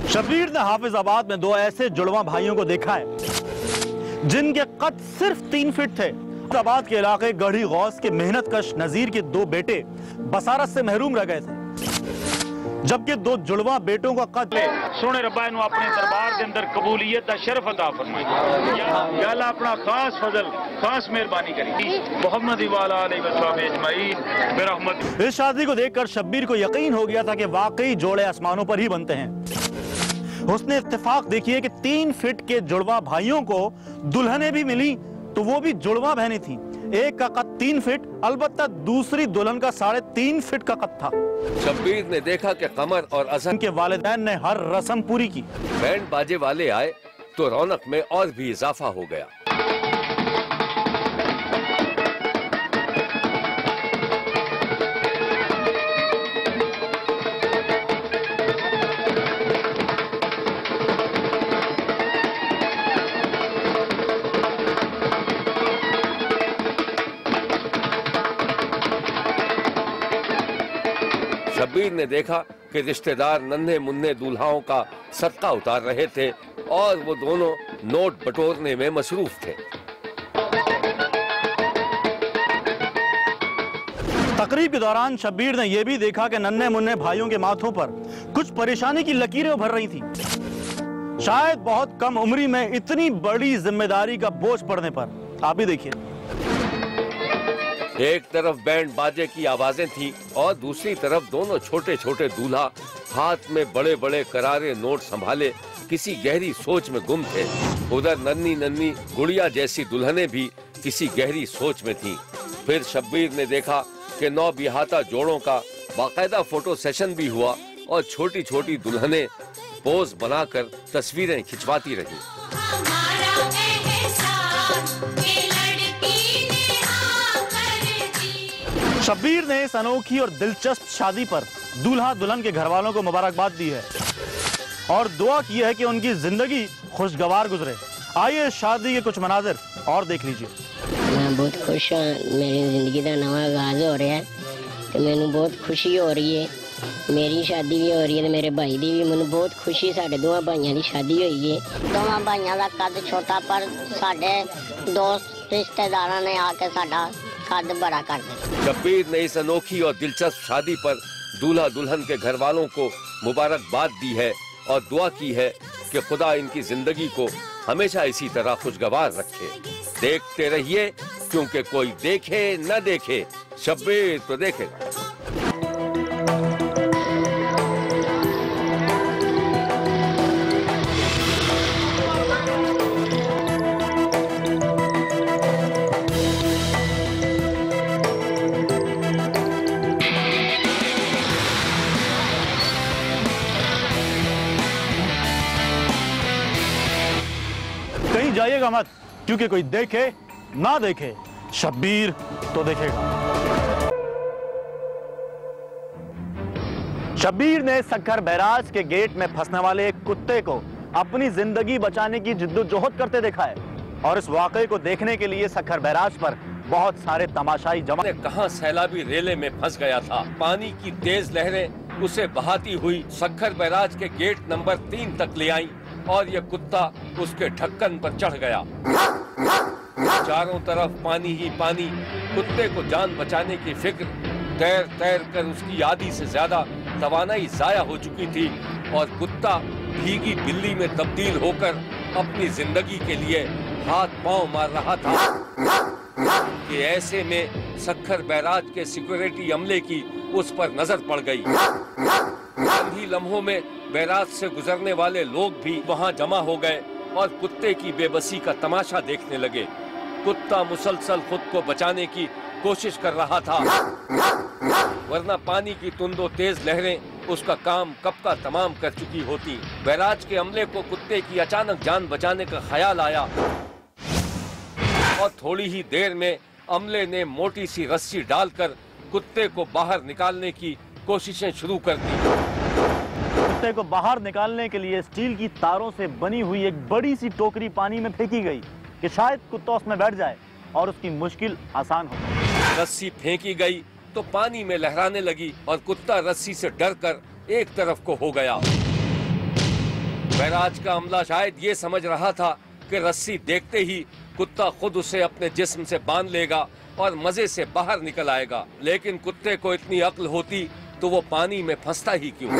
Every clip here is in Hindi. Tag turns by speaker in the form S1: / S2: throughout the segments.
S1: शब्बीर ने हाफिजाबाद में दो ऐसे जुड़वा भाइयों को देखा है जिनके कद सिर्फ 3 फीट थे। हाफिजाबाद के इलाके गढ़ी गौस के मेहनतकश नजीर के 2 बेटे बसारत से महरूम रह गए थे, जबकि 2 जुड़वा बेटों का कद
S2: सोने रब्बा इन्हों अपने दरबार के अंदर कबूलियत का शरफ अता फरमाई। अल्लाह अपना खास फजल खास मेहरबानी करी। मोहम्मद वाला अलैहि वसल्लम अजमईन बिरहमत।
S1: इस शादी को देखकर शब्बीर को यकीन हो गया था कि वाकई जोड़े आसमानों पर ही बनते हैं। उसने इत्तेफाक देखिए कि 3 फीट के जुड़वा भाइयों को दुल्हनें भी मिली तो वो भी जुड़वा बहनें थीं। एक का कद 3 फीट, अलबत्ता दूसरी दुल्हन का 3.5 फीट का कद था।
S3: शब्बीर ने देखा कि कमर और अज़हर
S1: के वालिदैन ने हर रस्म पूरी की।
S3: बैंड बाजे वाले आए तो रौनक में और भी इजाफा हो गया। शब्बीर ने देखा कि रिश्तेदार नन्हे मुन्ने दूल्हाओं का सदका उतार रहे थे और वो दोनों नोट बटोरने में मसरूफ थे।
S1: तकरीब के दौरान शब्बीर ने यह भी देखा कि नन्हे मुन्ने भाइयों के माथों पर कुछ परेशानी की लकीरें उभर रही थी। शायद बहुत कम उम्री में इतनी बड़ी जिम्मेदारी का बोझ पड़ने पर। आप ही देखिए,
S3: एक तरफ बैंड बाजे की आवाजें थी और दूसरी तरफ दोनों छोटे छोटे दूल्हा हाथ में बड़े बड़े करारे नोट संभाले किसी गहरी सोच में गुम थे। उधर नन्ही नन्ही गुड़िया जैसी दुल्हनें भी किसी गहरी सोच में थीं। फिर शब्बीर ने देखा कि 9 बिहाता जोड़ों का बाकायदा फोटो सेशन भी हुआ और छोटी छोटी दुल्हनें पोज बनाकर तस्वीरें खिंचवाती रहीं।
S1: शब्बीर ने इस अनोखी और दिलचस्प शादी पर दूल्हा दुल्हन के घर वालों को मुबारकबाद दी है और दुआ की है कि उनकी जिंदगी खुशगवार गुजरे। आइए शादी के कुछ मनाजिर और देख लीजिए।
S4: मैं बहुत खुश हाँ, मेरी जिंदगी का नवा आगाज हो रहा है तो मैंने बहुत खुशी हो रही है। मेरी शादी भी हो रही है तो मेरे भाई दी भी। मैंने बहुत खुशी, साढ़े 2 भाइयों की शादी हुई है।
S5: 2 भाइयों का कद छोटा पर साढ़े दोस्त रिश्तेदारों ने आके साडा कद बड़ा कर दिया।
S3: शब्बीर ने इस अनोखी और दिलचस्प शादी पर दूल्हा दुल्हन के घर वालों को मुबारकबाद दी है और दुआ की है कि खुदा इनकी जिंदगी को हमेशा इसी तरह खुशगवार रखे। देखते रहिए, क्योंकि कोई देखे न देखे शब्बीर तो देखेगा।
S1: कहीं जाइएगा मत, क्योंकि कोई देखे ना देखे शब्बीर तो देखेगा। शब्बीर ने सक्खर बैराज के गेट में फंसने वाले एक कुत्ते को अपनी जिंदगी बचाने की जिद्दोजहद करते देखा है और इस वाकये को देखने के लिए सक्खर बैराज पर बहुत सारे तमाशाई जमा।
S3: कहां सैलाबी रेले में फंस गया था। पानी की तेज लहरें उसे बहाती हुई सक्खर बैराज के गेट नंबर 3 तक ले आई और ये कुत्ता उसके ढक्कन पर चढ़ गया। चारों तरफ पानी ही पानी। कुत्ते को जान बचाने की फिक्र तैर तैर कर उसकी आधी से ज्यादा तवानाई जाया हो चुकी थी और कुत्ता भीगी बिल्ली में तब्दील होकर अपनी जिंदगी के लिए हाथ पांव मार रहा था कि ऐसे में सक्खर बैराज के सिक्योरिटी अमले की उस पर नजर पड़ गई। चंद ही लम्हों में बैराज से गुजरने वाले लोग भी वहां जमा हो गए और कुत्ते की बेबसी का तमाशा देखने लगे। कुत्ता मुसलसल खुद को बचाने की कोशिश कर रहा था, वरना पानी की तुंदो तेज लहरें उसका काम कब का तमाम कर चुकी होती। बैराज के अमले को कुत्ते की अचानक जान बचाने का ख्याल आया और थोड़ी ही देर में अमले ने मोटी सी रस्सी डालकर कुत्ते को बाहर निकालने की कोशिशें शुरू कर दी।
S1: कुत्ते को बाहर निकालने के लिए स्टील की तारों से बनी हुई एक बड़ी सी टोकरी पानी में फेंकी गई कि शायद कुत्ता उसमें बैठ जाए और उसकी मुश्किल आसान हो।
S3: रस्सी फेंकी गई तो पानी में लहराने लगी और कुत्ता रस्सी से डरकर एक तरफ को हो गया। बैराज का अमला शायद ये समझ रहा था कि रस्सी देखते ही कुत्ता खुद उसे अपने जिस्म से बांध लेगा और मजे से बाहर निकल आएगा, लेकिन कुत्ते को इतनी अक्ल होती तो वो पानी में फंसता ही क्यों।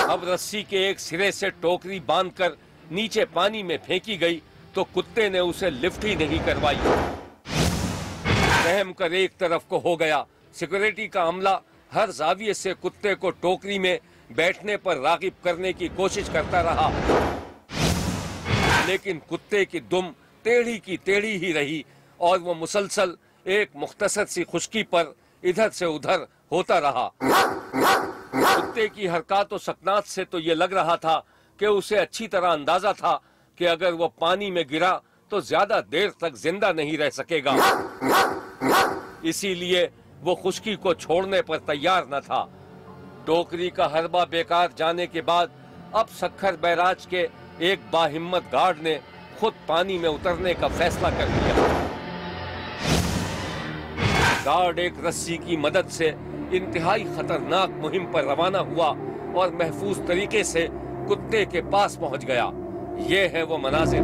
S3: अब रस्सी के एक सिरे से टोकरी बांधकर नीचे पानी में फेंकी गई तो कुत्ते ने उसे लिफ्ट ही नहीं करवाई। रहम कर एक तरफ को हो गया। सिक्योरिटी का अमला हर जाविये से कुत्ते को टोकरी में बैठने पर रागिब करने की कोशिश करता रहा, लेकिन कुत्ते की दुम टेढ़ी की टेढ़ी ही रही और वो मुसलसल एक मुख्तसर सी खुश्की पर इधर से उधर होता रहा। कुत्ते की हरकत और सकनात से तो ये लग रहा था कि उसे अच्छी तरह अंदाजा था कि अगर वो पानी में गिरा तो ज्यादा देर तक जिंदा नहीं रह सकेगा, इसीलिए वो खुश्की को छोड़ने पर तैयार न था। टोकरी का हरबा बेकार जाने के बाद अब सखर बैराज के एक बाहिम्मत गार्ड ने खुद पानी में उतरने का फैसला कर लिया। गार्ड एक रस्सी की मदद से इंतहाई खतरनाक मुहिम पर रवाना हुआ और महफूज तरीके से कुत्ते के पास पहुंच गया। ये है वो मनाजिर।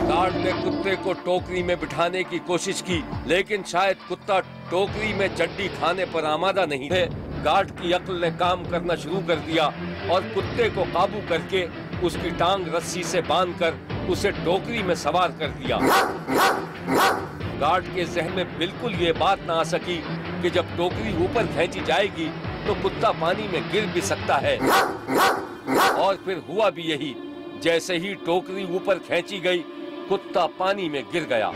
S3: गार्ड ने कुत्ते को टोकरी में बिठाने की कोशिश की, लेकिन शायद कुत्ता टोकरी में चड्डी खाने पर आमादा नहीं थे। गार्ड की अक्ल ने काम करना शुरू कर दिया और कुत्ते को काबू करके उसकी टांग रस्सी से बांधकर उसे टोकरी में सवार कर दिया। गार्ड के जहन में बिल्कुल ये बात ना आ सकी कि जब टोकरी ऊपर खींची जाएगी तो कुत्ता पानी में गिर भी सकता है, और फिर हुआ भी यही। जैसे ही टोकरी ऊपर खींची गई कुत्ता पानी में गिर गया,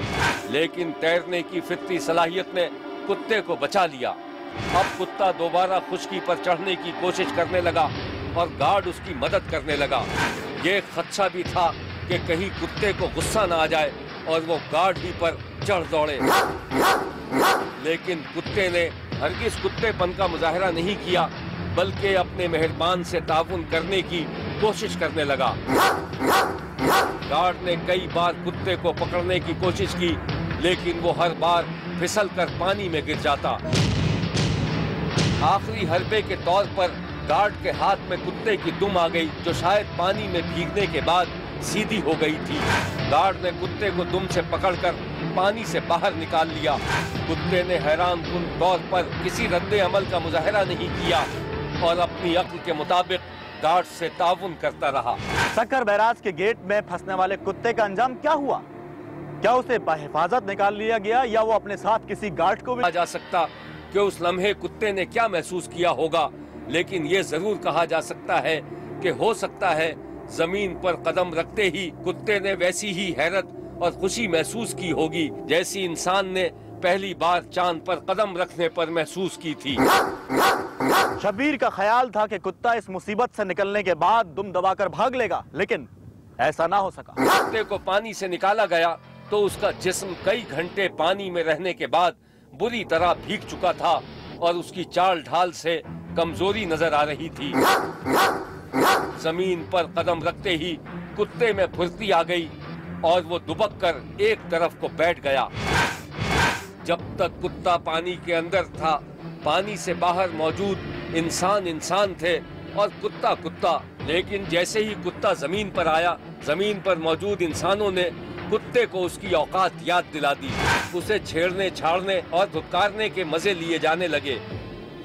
S3: लेकिन तैरने की फितरी सलाहियत ने कुत्ते को बचा लिया। अब कुत्ता दोबारा खुश्की पर चढ़ने की कोशिश करने लगा और गार्ड उसकी मदद करने लगा। ये खदशा भी था कि कहीं कुत्ते को गुस्सा न आ जाए और वो गार्ड ही पर चढ़ दौड़े, लेकिन कुत्ते ने हरगिज कुत्तेपन का मुजाहरा नहीं किया, बल्कि अपने मेहरबान से ताउन करने की कोशिश करने लगा। गार्ड ने कई बार कुत्ते को पकड़ने की कोशिश की, लेकिन वो हर बार फिसल कर पानी में गिर जाता। आखिरी हरबे के तौर पर गार्ड के हाथ में कुत्ते की दुम आ गई, जो शायद पानी में भीगने के बाद सीधी हो गई थी। गार्ड ने कुत्ते को दुम से पकड़कर पानी से बाहर निकाल लिया। कुत्ते ने हैरानकुन तौर पर किसी रद्दे अमल का मुजाहरा नहीं किया और अपनी अक्ल के मुताबिक गार्ड से ताउन करता रहा।
S1: सखर बैराज के गेट में फंसने वाले कुत्ते का अंजाम क्या हुआ? क्या उसे बहिफाजत निकाल लिया गया या वो अपने साथ किसी गार्ड को भी?
S3: कहा जा सकता कि उस लम्हे कुत्ते ने क्या महसूस किया होगा, लेकिन ये जरूर कहा जा सकता है कि हो सकता है जमीन पर कदम रखते ही कुत्ते ने वैसी ही हैरत और खुशी महसूस की होगी जैसी इंसान ने पहली बार चांद पर कदम रखने पर महसूस की थी।
S1: शब्बीर का ख्याल था कि कुत्ता इस मुसीबत से निकलने के बाद दुम दबाकर भाग लेगा, लेकिन ऐसा ना हो सका।
S3: कुत्ते को पानी से निकाला गया तो उसका जिस्म कई घंटे पानी में रहने के बाद बुरी तरह भीग चुका था और उसकी चाल ढाल से कमजोरी नजर आ रही थी। जमीन पर कदम रखते ही कुत्ते में फुर्ती आ गई और वो दुबक कर एक तरफ को बैठ गया। जब तक कुत्ता पानी के अंदर था, पानी से बाहर मौजूद इंसान थे और कुत्ता कुत्ता, लेकिन जैसे ही कुत्ता जमीन पर आया, जमीन पर मौजूद इंसानों ने कुत्ते को उसकी औकात याद दिला दी। उसे छेड़ने छाड़ने और धुतकारने के मजे लिए जाने लगे।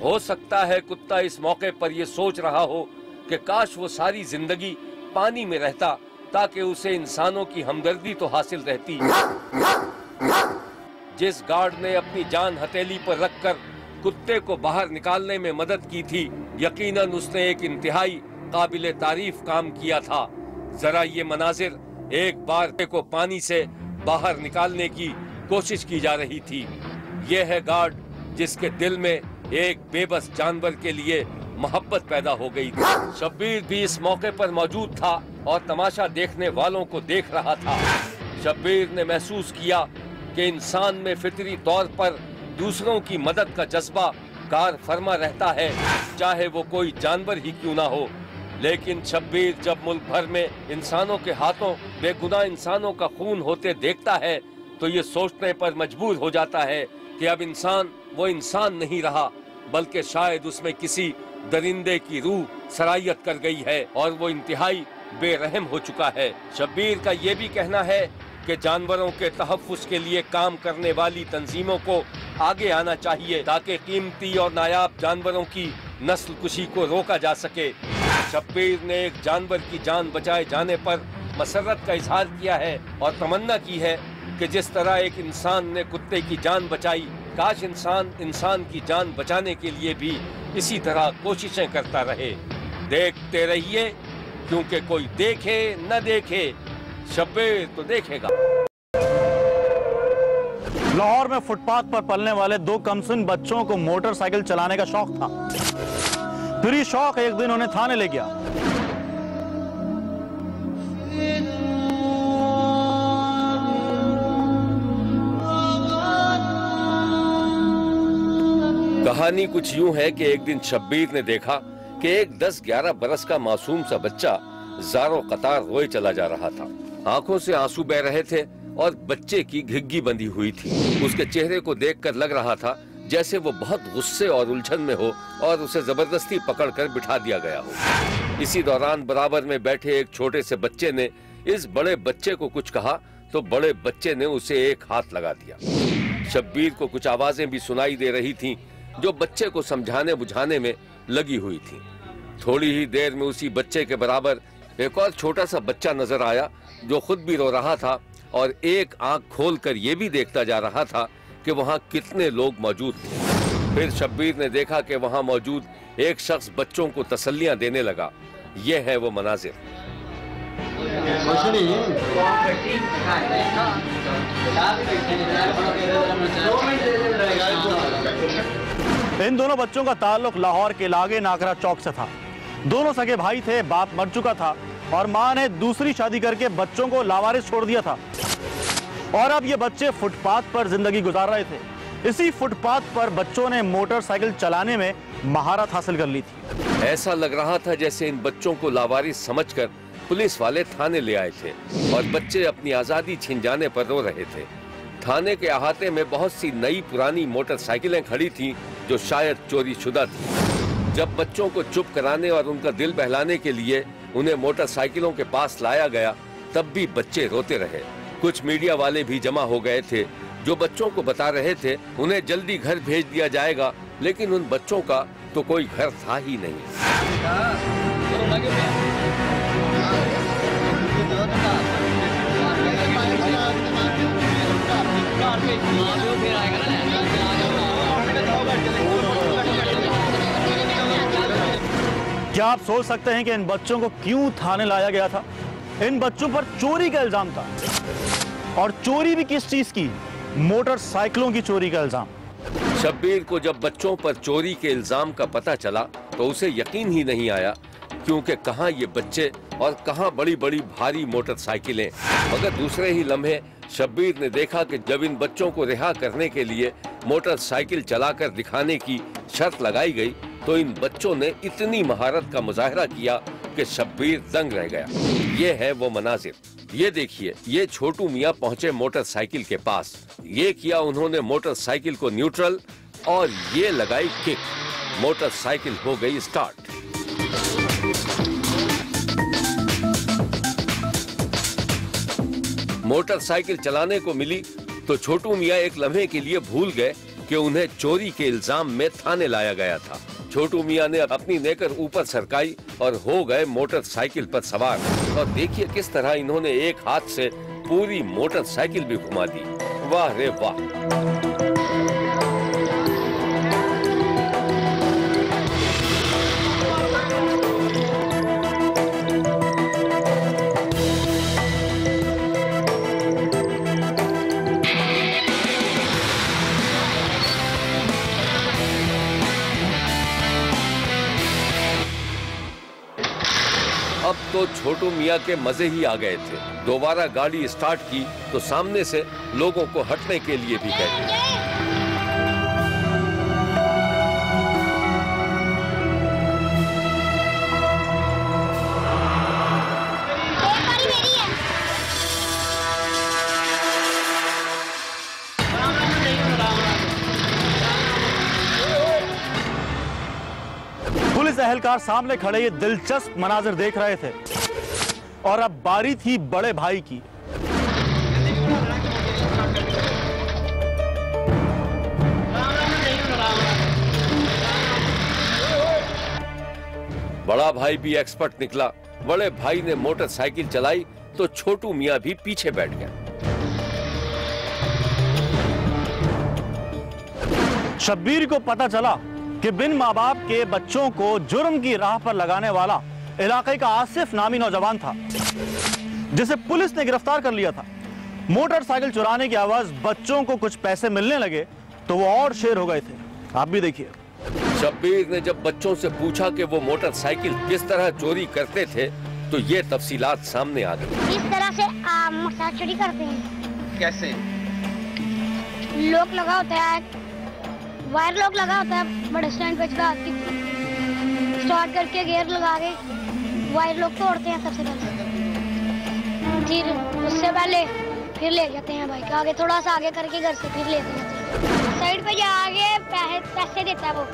S3: हो सकता है कुत्ता इस मौके पर यह सोच रहा हो कि काश वो सारी जिंदगी पानी में रहता ताकि उसे इंसानों की हमदर्दी तो हासिल रहती। जिस गार्ड ने अपनी जान हथेली पर रखकर कुत्ते को बाहर निकालने में मदद की थी, यकीनन उसने एक इंतहाई काबिले तारीफ काम किया था। जरा ये मनाजिर, एक बार को पानी से बाहर निकालने की कोशिश की जा रही थी। यह है गार्ड जिसके दिल में एक बेबस जानवर के लिए मोहब्बत पैदा हो गई थी। शब्बीर भी इस मौके पर मौजूद था और तमाशा देखने वालों को देख रहा था। शब्बीर ने महसूस किया कि इंसान में फितरी तौर पर दूसरों की मदद का जज्बा कार फरमा रहता है, चाहे वो कोई जानवर ही क्यों ना हो। लेकिन शब्बीर जब मुल्क भर में इंसानों के हाथों बेगुनाह इंसानों का खून होते देखता है तो ये सोचने पर मजबूर हो जाता है कि अब इंसान वो इंसान नहीं रहा, बल्कि शायद उसमें किसी दरिंदे की रूह सरायत कर गई है और वो इंतहाई बेरहम हो चुका है। शब्बीर का ये भी कहना है कि जानवरों के तहफ़्फ़ुज़ के लिए काम करने वाली तंजीमों को आगे आना चाहिए ताकि कीमती और नायाब जानवरों की नस्ल कुशी को रोका जा सके। शब्बीर ने एक जानवर की जान बचाए जाने पर मसरत का इजहार किया है और तमन्ना की है कि जिस तरह एक इंसान ने कुत्ते की जान बचाई, काश इंसान की जान बचाने के लिए भी इसी तरह कोशिशें करता रहे। देखते रहिए, क्योंकि कोई देखे न देखे, शब्बीर तो देखेगा।
S1: लाहौर में फुटपाथ पर पलने वाले दो कमसिन बच्चों को मोटरसाइकिल चलाने का शौक था। फिर ये शौक एक दिन उन्हें थाने ले गया।
S3: कहानी कुछ यूं है कि एक दिन शब्बीर ने देखा कि एक 10-11 बरस का मासूम सा बच्चा ज़ारो कतार रोए चला जा रहा था। आंखों से आंसू बह रहे थे और बच्चे की घिग्गी बंधी हुई थी। उसके चेहरे को देखकर लग रहा था जैसे वो बहुत गुस्से और उलझन में हो और उसे जबरदस्ती पकड़कर बिठा दिया गया हो। इसी दौरान बराबर में बैठे एक छोटे से बच्चे ने इस बड़े बच्चे को कुछ कहा तो बड़े बच्चे ने उसे एक हाथ लगा दिया। शब्बीर को कुछ आवाजें भी सुनाई दे रही थीं जो बच्चे को समझाने बुझाने में लगी हुई थी। थोड़ी ही देर में उसी बच्चे के बराबर एक और छोटा सा बच्चा नजर आया जो खुद भी रो रहा था और एक आंख खोलकर ये भी देखता जा रहा था कि वहां कितने लोग मौजूद थे। फिर शब्बीर ने देखा कि वहां मौजूद एक शख्स बच्चों को तसल्लियां देने लगा। ये है वो मनाजिर।
S1: इन दोनों बच्चों का ताल्लुक लाहौर के लागे नाकरा चौक से था। दोनों सगे भाई थे। बाप मर चुका था और मां ने दूसरी शादी करके बच्चों को लावारिस छोड़ दिया था और अब ये बच्चे फुटपाथ पर जिंदगी गुजार रहे थे। इसी फुटपाथ पर बच्चों ने मोटरसाइकिल चलाने में महारत हासिल कर ली थी।
S3: ऐसा लग रहा था जैसे इन बच्चों को लावारिस समझकर पुलिस वाले थाने ले आए थे और बच्चे अपनी आजादी छिन जाने पर रो रहे थे। थाने के अहाते में बहुत सी नई पुरानी मोटरसाइकिलें खड़ी थीं जो शायद चोरी शुदा थी। जब बच्चों को चुप कराने और उनका दिल बहलाने के लिए उन्हें मोटरसाइकिलों के पास लाया गया, तब भी बच्चे रोते रहे। कुछ मीडिया वाले भी जमा हो गए थे जो बच्चों को बता रहे थे उन्हें जल्दी घर भेज दिया जाएगा, लेकिन उन बच्चों का तो कोई घर था ही नहीं।
S1: क्या आप सोच सकते हैं कि इन बच्चों को क्यों थाने लाया गया था? इन बच्चों पर चोरी का इल्जाम था और चोरी भी किस चीज की? मोटरसाइकिलों की चोरी का इल्जाम।
S3: शब्बीर को जब बच्चों पर चोरी के इल्जाम का पता चला तो उसे यकीन ही नहीं आया, क्योंकि कहां ये बच्चे और कहां बड़ी बड़ी भारी मोटरसाइकिलें। मगर दूसरे ही लम्हे शब्बीर ने देखा कि जब इन बच्चों को रिहा करने के लिए मोटरसाइकिल चलाकर दिखाने की शर्त लगाई गई तो इन बच्चों ने इतनी महारत का मुजाहरा किया कि शब्बीर दंग रह गया। ये है वो मनाजिर। ये देखिए, ये छोटू मियाँ पहुंचे मोटरसाइकिल के पास। ये किया उन्होंने मोटरसाइकिल को न्यूट्रल और ये लगाई किक। मोटरसाइकिल हो गई स्टार्ट। मोटरसाइकिल चलाने को मिली तो छोटू मियाँ एक लम्हे के लिए भूल गए कि उन्हें चोरी के इल्जाम में थाने लाया गया था। छोटू मियाँ ने अपनी नेकर ऊपर सरकाई और हो गए मोटरसाइकिल पर सवार। और देखिए किस तरह इन्होंने एक हाथ से पूरी मोटरसाइकिल भी घुमा दी। वाह रे वाह। अब तो छोटू मियाँ के मजे ही आ गए थे। दोबारा गाड़ी स्टार्ट की तो सामने से लोगों को हटने के लिए भी कह दिया।
S1: पुलिस एहलकार सामने खड़े ये दिलचस्प मनाजिर देख रहे थे और अब बारी थी बड़े भाई की।
S3: बड़ा भाई भी एक्सपर्ट निकला। बड़े भाई ने मोटरसाइकिल चलाई तो छोटू मियां भी पीछे बैठ गए।
S1: शब्बीर को पता चला कि बिन माँ बाप के बच्चों को जुर्म की राह पर लगाने वाला इलाके का आसिफ नामी नौजवान था, जिसे पुलिस ने गिरफ्तार कर लिया था। मोटरसाइकिल चुराने की आवाज बच्चों को कुछ पैसे मिलने लगे तो वो और शेर हो गए थे। आप भी देखिए।
S3: शब्बीर ने जब बच्चों से पूछा कि वो मोटरसाइकिल किस तरह चोरी करते थे तो ये तफसीलात सामने आ गई।
S6: इस तरह से मोटरसाइकिल चोरी करते हैं।
S7: कैसे?
S6: लॉक लगा होता है, वायर लॉक लगा होता है, बड़े स्टैंड पे चढ़ा के स्टार्ट करके गियर लगा के वायर लॉक तोड़ते हैं सबसे पहले, फिर उससे पहले फिर ले जाते हैं बाइक आगे, थोड़ा सा आगे करके घर से फिर ले जाते हैं। साइड पे जाके पैसे देता है वो।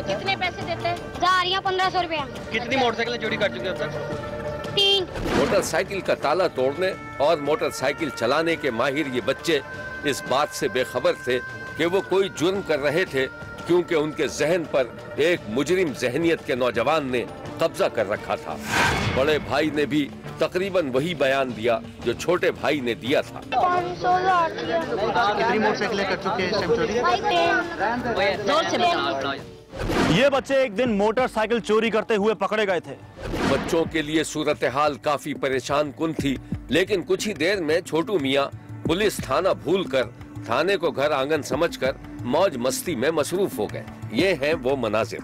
S6: कितने पैसे देते हैं? 1000 या 1500 रुपया।
S7: कितनी मोटरसाइकिलें चोरी कर चुके हैं अब तक?
S6: 3।
S3: मोटरसाइकिल का ताला तोड़ने और मोटरसाइकिल चलाने के माहिर ये बच्चे इस बात से बेखबर थे कि वो कोई जुर्म कर रहे थे, क्योंकि उनके जहन पर एक मुजरिम जहनियत के नौजवान ने कब्जा कर रखा था। बड़े भाई ने भी तकरीबन वही बयान दिया जो छोटे भाई ने दिया था।
S6: 500,000।
S7: कितनी मोटरसाइकिलें कर चुके हैं चोरी?
S1: ये बच्चे एक दिन मोटरसाइकिल चोरी करते हुए पकड़े गए थे।
S3: बच्चों के लिए सूरत हाल काफी परेशान कुन थी, लेकिन कुछ ही देर में छोटू मियां पुलिस थाना भूलकर थाने को घर आंगन समझकर मौज मस्ती में मसरूफ हो गए। ये हैं वो मनाजिर।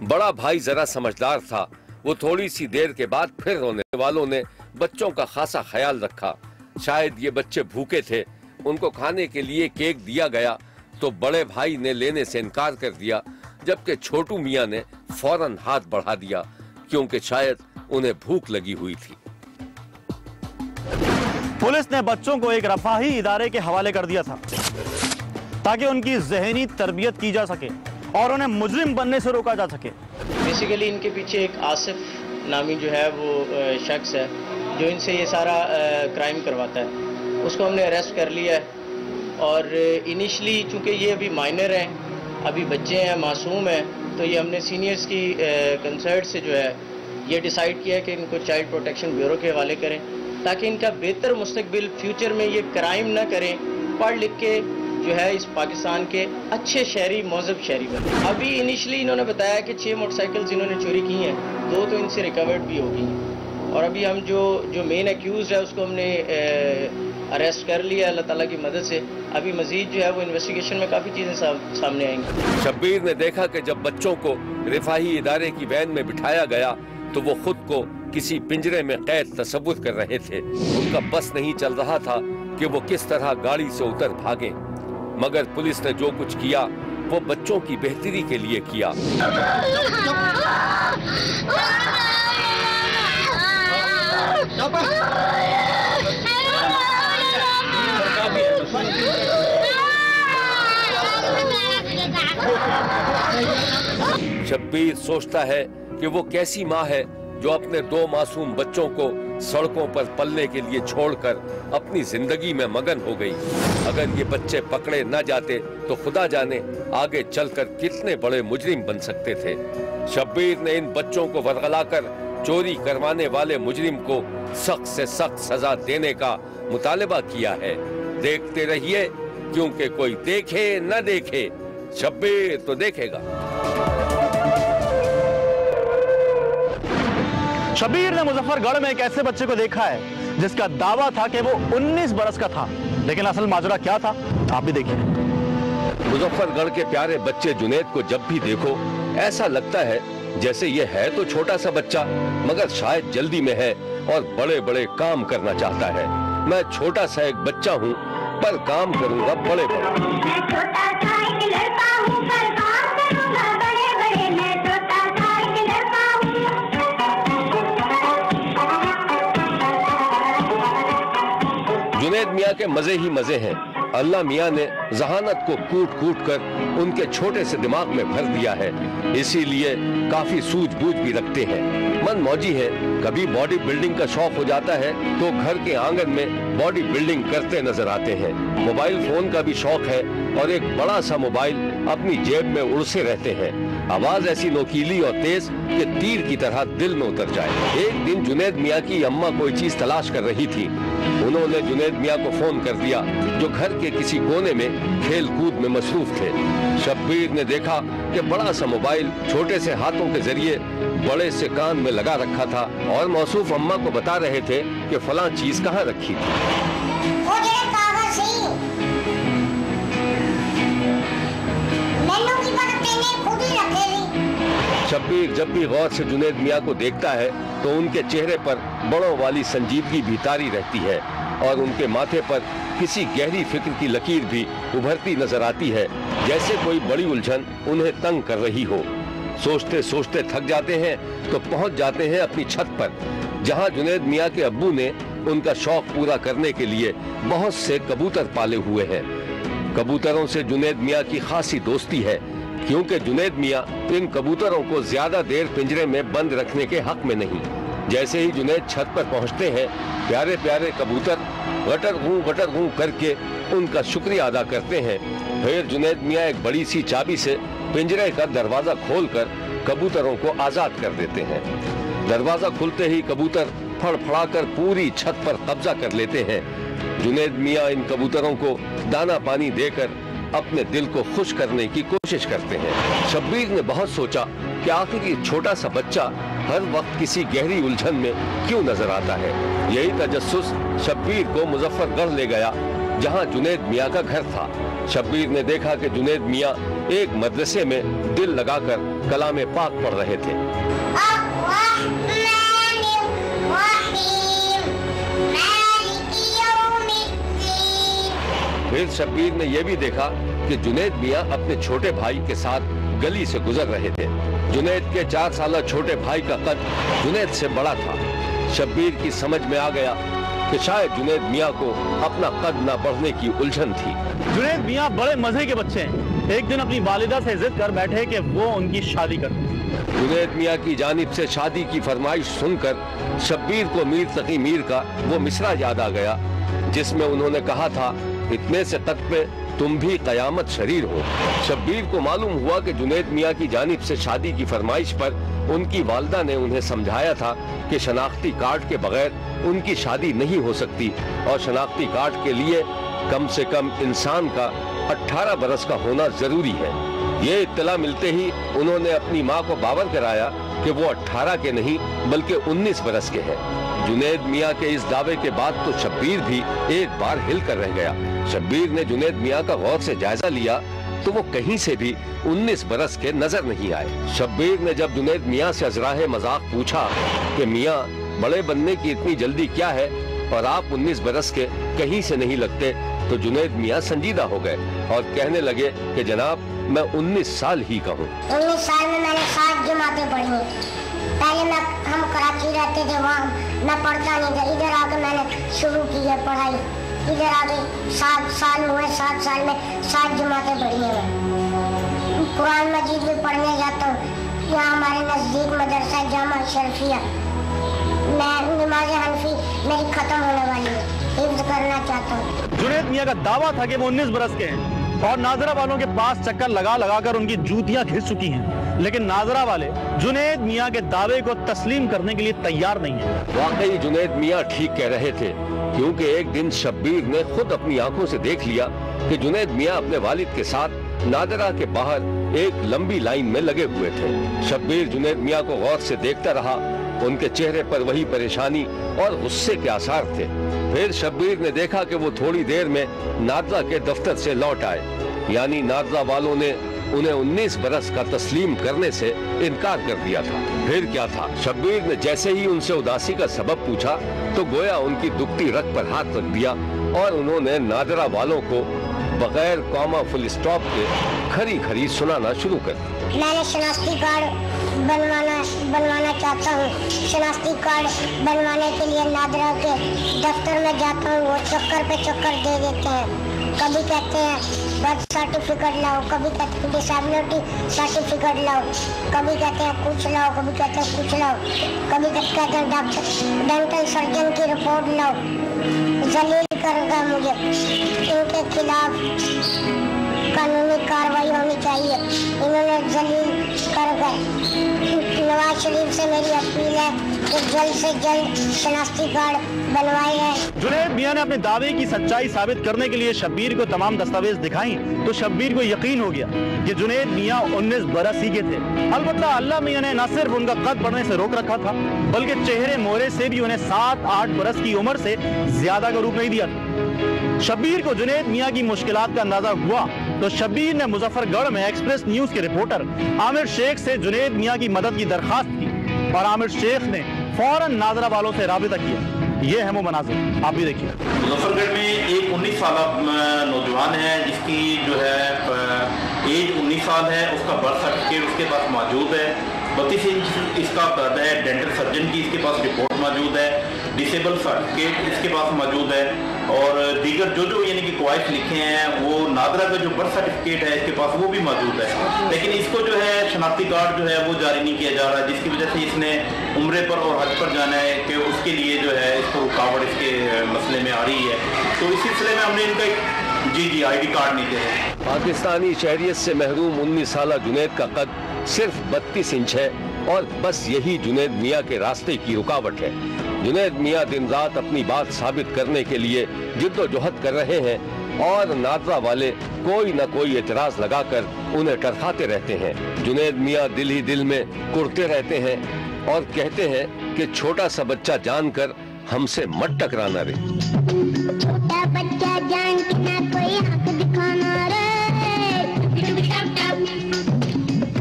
S3: बड़ा भाई जरा समझदार था। वो थोड़ी सी देर के बाद फिर रोने वालों ने बच्चों का खासा ख्याल रखा। शायद ये बच्चे भूखे थे, उनको खाने के लिए केक दिया गया तो बड़े भाई ने लेने से इनकार कर दिया, जबकि छोटू मियां ने फौरन हाथ बढ़ा दिया, क्योंकि शायद उन्हें भूख लगी हुई थी।
S1: पुलिस ने बच्चों को एक रफाही इदारे के हवाले कर दिया था ताकि उनकी जहनी तरबियत की जा सके और उन्हें मुजरिम बनने से रोका जा सके।
S8: बेसिकली इनके पीछे एक आसिफ नामी जो है वो शख्स है जो इनसे ये सारा क्राइम करवाता है। उसको हमने अरेस्ट कर लिया है और इनिशली चूँकि ये अभी माइनर हैं, अभी बच्चे हैं, मासूम हैं, तो ये हमने सीनियर्स की कंसर्ट से जो है ये डिसाइड किया कि इनको चाइल्ड प्रोटेक्शन ब्यूरो के हवाले करें ताकि इनका बेहतर मुस्तकबिल फ्यूचर में ये क्राइम ना करें, पढ़ लिख के जो है इस पाकिस्तान के अच्छे शहरी मौजब शहरी बने। अभी इनिशली इन्होंने बताया कि 6 मोटरसाइकिल्स इन्होंने चोरी की हैं, 2 तो इनसे रिकवर्ड भी हो गई हैं और अभी हम जो मेन एक्यूज है उसको हमने अरेस्ट कर लिया अल्लाह ताला की मदद से। अभी मजीद जो है वो इन्वेस्टिगेशन में काफ़ी चीज़ें सामने आएंगी।
S3: शब्बीर ने देखा कि जब बच्चों को रिफाही इदारे की वैन में बिठाया गया तो वो खुद को किसी पिंजरे में कैद तसव्वुर कर रहे थे। उनका बस नहीं चल रहा था कि वो किस तरह गाड़ी से उतर भागे, मगर पुलिस ने जो कुछ किया वो बच्चों की बेहतरी के लिए किया। शब्बीर सोचता है कि वो कैसी माँ है जो अपने 2 मासूम बच्चों को सड़कों पर पलने के लिए छोड़कर अपनी जिंदगी में मगन हो गई। अगर ये बच्चे पकड़े न जाते तो खुदा जाने आगे चलकर कितने बड़े मुजरिम बन सकते थे। शब्बीर ने इन बच्चों को वरगलाकर चोरी करवाने वाले मुजरिम को सख्त से सख्त सजा देने का मुतालबा किया है। देखते रहिए, क्योंकि कोई देखे न देखे, शब्बीर तो देखेगा।
S1: शब्बीर ने मुजफ्फरगढ़ में एक ऐसे बच्चे को देखा है जिसका दावा था कि वो 19 बरस का था, लेकिन असल माजरा क्या था आप भी देखिए।
S3: मुजफ्फरगढ़ के प्यारे बच्चे जुनैद को जब भी देखो ऐसा लगता है जैसे ये है तो छोटा सा बच्चा, मगर शायद जल्दी में है और बड़े बड़े काम करना चाहता है। मैं छोटा सा एक बच्चा हूँ पर काम करूंगा बड़े बड़े। जुनैद मियाँ के मजे ही मजे हैं। अल्लाह मियाँ ने जहानत को कूट कूट कर उनके छोटे से दिमाग में भर दिया है, इसीलिए काफी सूझबूझ भी रखते हैं। मन मौजी है, कभी बॉडी बिल्डिंग का शौक हो जाता है तो घर के आंगन में बॉडी बिल्डिंग करते नजर आते हैं। मोबाइल फोन का भी शौक है और एक बड़ा सा मोबाइल अपनी जेब में उड़से रहते हैं। आवाज ऐसी नोकीली और तेज कि तीर की तरह दिल में उतर जाए। एक दिन जुनैद मियाँ की अम्मा कोई चीज तलाश कर रही थी। उन्होंने जुनैद मियाँ को फोन कर दिया, जो घर के किसी कोने में खेल कूद में मसरूफ थे। शब्बीर ने देखा कि बड़ा सा मोबाइल छोटे से हाथों के जरिए बड़े से कान में लगा रखा था और मौसूफ अम्मा को बता रहे थे कि फलां चीज कहाँ रखी थी। शब्बीर जब भी गौर से जुनैद मियाँ को देखता है तो उनके चेहरे पर बड़ों वाली संजीदगी भी तारी रहती है और उनके माथे पर किसी गहरी फिक्र की लकीर भी उभरती नजर आती है, जैसे कोई बड़ी उलझन उन्हें तंग कर रही हो। सोचते सोचते थक जाते हैं तो पहुंच जाते हैं अपनी छत पर, जहां जुनैद मियाँ के अब्बू ने उनका शौक पूरा करने के लिए बहुत से कबूतर पाले हुए हैं। कबूतरों से जुनैद मियाँ की खासी दोस्ती है, क्योंकि जुनैद मियाँ इन कबूतरों को ज्यादा देर पिंजरे में बंद रखने के हक में नहीं। जैसे ही जुनैद छत पर पहुंचते हैं, प्यारे प्यारे कबूतर गटर गूं करके उनका शुक्रिया अदा करते हैं। फिर जुनैद मियाँ एक बड़ी सी चाबी से पिंजरे का दरवाजा खोलकर कबूतरों को आजाद कर देते हैं। दरवाजा खुलते ही कबूतर फड़फड़ाकर पूरी छत पर कब्जा कर लेते हैं। जुनैद मियाँ इन कबूतरों को दाना पानी देकर अपने दिल को खुश करने की कोशिश करते हैं। शब्बीर ने बहुत सोचा कि आखिर ये छोटा सा बच्चा हर वक्त किसी गहरी उलझन में क्यों नजर आता है। यही तजस्सुस शब्बीर को मुजफ्फरगढ़ ले गया, जहां जुनैद मियाँ का घर था। शब्बीर ने देखा कि जुनैद मियाँ एक मदरसे में दिल लगाकर कलामे पाक पढ़ रहे थे। फिर शब्बीर ने यह भी देखा कि जुनैद मियाँ अपने छोटे भाई के साथ गली से गुजर रहे थे। जुनैद के 4 साल छोटे भाई का कद जुनैद से बड़ा था। शब्बीर की समझ में आ गया कि शायद जुनैद मियाँ को अपना कद न बढ़ने की उलझन थी।
S1: जुनैद मियाँ बड़े मजे के बच्चे हैं। एक दिन अपनी वालिदा से जिद कर बैठे कि वो उनकी शादी कर दें।
S3: जुनैद मियाँ की जानिब से शादी की फरमाइश सुनकर शब्बीर को मीर तकी मीर का वो मिसरा याद आ गया, जिसमें उन्होंने कहा था, इतने से कद पे तुम भी कयामत शरीर हो। शब्बीर को मालूम हुआ कि जुनैद मियाँ की जानिब से शादी की फरमाइश पर उनकी वालिदा ने उन्हें समझाया था कि शनाख्ती कार्ड के बगैर उनकी शादी नहीं हो सकती और शनाख्ती कार्ड के लिए कम से कम इंसान का 18 बरस का होना जरूरी है। ये इत्तला मिलते ही उन्होंने अपनी माँ को बावर कराया कि वो 18 के नहीं बल्कि 19 बरस के हैं। जुनैद मियाँ के इस दावे के बाद तो शब्बीर भी एक बार हिल कर रह गया। शब्बीर ने जुनैद मियाँ का गौर से जायजा लिया तो वो कहीं से भी 19 बरस के नजर नहीं आए। शब्बीर ने जब जुनैद मियाँ से अजराहे मजाक पूछा कि मियाँ बड़े बनने की इतनी जल्दी क्या है और आप 19 बरस के कहीं से नहीं लगते, तो जुनैद मियाँ संजीदा हो गए और कहने लगे कि जनाब मैं 19 साल ही का हूँ।
S9: 19 साल में मैंने 7 जमातें पढ़ी। पहले हम कराची रहते थे, वहाँ मैं पढ़ता नहीं था। इधर आके मैंने शुरू की है पढ़ाई। इधर आके 7 साल हुए, 7 साल में 7 जमातें पढ़ी हैं। कुरान मजीद भी पढ़ने जाता हूँ। यहाँ हमारे नजदीक मदरसा जामा शरफिया। मैं नमाज हनफी मेरी खत्म होने वाली है, हिफ्ज करना चाहता हूँ।
S1: जुनैद मियाँ का दावा था कि वो 19 बरस के हैं और नाजरा वालों के पास चक्कर लगा लगा कर उनकी जूतियां घिस चुकी हैं, लेकिन नाजरा वाले जुनैद मियाँ के दावे को तस्लीम करने के लिए तैयार नहीं है।
S3: वाकई जुनैद मियाँ ठीक कह रहे थे, क्योंकि एक दिन शब्बीर ने खुद अपनी आंखों से देख लिया कि जुनैद मियाँ अपने वालिद के साथ नादरा के बाहर एक लंबी लाइन में लगे हुए थे। शब्बीर जुनैद मियाँ को गौर से देखता रहा। उनके चेहरे पर वही परेशानी और गुस्से के आसार थे। फिर शब्बीर ने देखा कि वो थोड़ी देर में नादरा के दफ्तर से लौट आए, यानी नादरा वालों ने उन्हें 19 बरस का तस्लीम करने से इनकार कर दिया था। फिर क्या था, शब्बीर ने जैसे ही उनसे उदासी का सबब पूछा तो गोया उनकी दुखती रग पर हाथ रख दिया और उन्होंने नादरा वालों को बगैर कॉमा फुल स्टॉप के खरी खरी सुनाना शुरू कर दी।
S9: मैंने शनाख्ती कार्ड बनवाना चाहता हूँ। शनाख्ती कार्ड बनवाने के लिए नादरा के दफ्तर में जाता हूँ, वो चक्कर पे चक्कर दे देते हैं। कभी कहते हैं बर्थ सर्टिफिकेट लाओ, कभी कहते हैं डिसेबिलिटी सर्टिफिकेट लाओ, कभी कहते हैं कुछ लाओ, कभी कहते हैं कुछ लाओ, कभी कहते हैं डॉक्टर डेंटल सर्जन की रिपोर्ट लाओ। जलील कर गए मुझे। इनके खिलाफ कानूनी कार्रवाई होनी चाहिए। इन्होंने जलील कर गए। नवाज शरीफ से मेरी अपील है कि जल्द से जल्द शनाख्ती कार्ड बनवाए जाए।
S1: जुनैद मियां ने अपने दावे की सच्चाई साबित करने के लिए शब्बीर को तमाम दस्तावेज दिखाई तो शब्बीर को यकीन हो गया कि जुनैद मियां 19 बरस ही के थे। अलबत्ता अल्लाह मियां ने न सिर्फ उनका कद बढ़ने से रोक रखा था, बल्कि चेहरे मोहरे से भी उन्हें 7-8 बरस की उम्र से ज्यादा का रूप नहीं दिया था। शब्बीर को जुनैद मियां की मुश्किलात का अंदाजा हुआ तो शब्बीर ने मुजफ्फरगढ़ में एक्सप्रेस न्यूज के रिपोर्टर आमिर शेख से जुनैद मियां की मदद की दरखास्त की और आमिर शेख ने फौरन नादरा वालों से राबिता किया। ये है वो मनाजिर, आप भी देखिए।
S10: मुजफ्फरगढ़ में एक 19 साल नौजवान है जिसकी जो है एज 19 साल है। उसका बर्थ सर्टिफिकेट उसके पास मौजूद है। 32 इंच इसका कद है। डेंटल सर्जन की इसके पास रिपोर्ट मौजूद है। डिसेबल सर्टिफिकेट इसके पास मौजूद है और दीगर जो यानी कि क्वाइस लिखे हैं वो नादरा का जो बर्थ सर्टिफिकेट है इसके पास वो भी मौजूद है। लेकिन इसको जो है शनाख्ती कार्ड जो है वो जारी नहीं किया जा रहा, जिसकी वजह से इसने उम्रे पर और हज पर जाना है कि उसके लिए जो है इसको रुकावट इसके मसले में आ रही है। तो इस सिलसिले में हमने इनका जी ID कार्ड नहीं दिया।
S3: पाकिस्तानी शहरियत से महरूम 19 साल जुनैद का कद सिर्फ 32 इंच है और बस यही जुनैद मियां के रास्ते की रुकावट है। जुनैद मियां दिन रात अपनी बात साबित करने के लिए जिद्दोजहद कर रहे हैं और नादरा वाले कोई न कोई एतराज लगाकर उन्हें टरखाते रहते हैं। जुनैद मियां दिल ही दिल में कुड़ते रहते हैं और कहते हैं कि छोटा सा बच्चा जानकर हमसे मत टकराना रे।
S9: छोटा बच्चा जान के ना कोई हक दिखाना रे।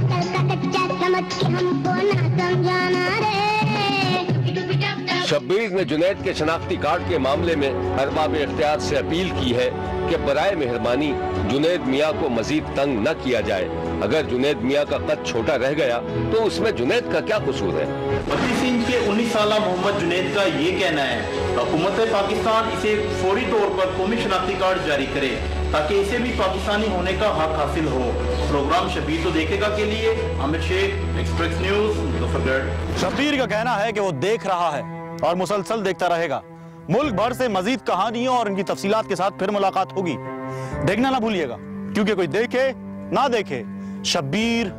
S9: कल का कच्चा समझ के हमको ना समझाना रे।
S3: शब्बीर ने जुनैद के शनाख्ती कार्ड के मामले में अरबाब इख्तियार से अपील की है कि बराए मेहरबानी जुनैद मियां को मजीद तंग न किया जाए। अगर जुनैद मियां का कद छोटा रह गया तो उसमें जुनैद का क्या कसूर है।
S10: 32 इंच के 19 साल मोहम्मद जुनैद का ये कहना है हुकूमत पाकिस्तान इसे फौरी तौर पर कौमी शनाख्ती कार्ड जारी करे ताकि इसे भी पाकिस्तानी होने का हक हासिल हो। प्रोग्राम शब्बीर तो देखेगा के लिए आमिर शेख, एक्सप्रेस न्यूज, मुजफ्फरगढ़।
S1: शब्बीर का कहना है कि वो देख रहा है और मुसलसल देखता रहेगा। मुल्क भर से मजीद कहानियों और इनकी तफसीलात के साथ फिर मुलाकात होगी। देखना ना भूलिएगा, क्योंकि कोई देखे ना देखे, शब्बीर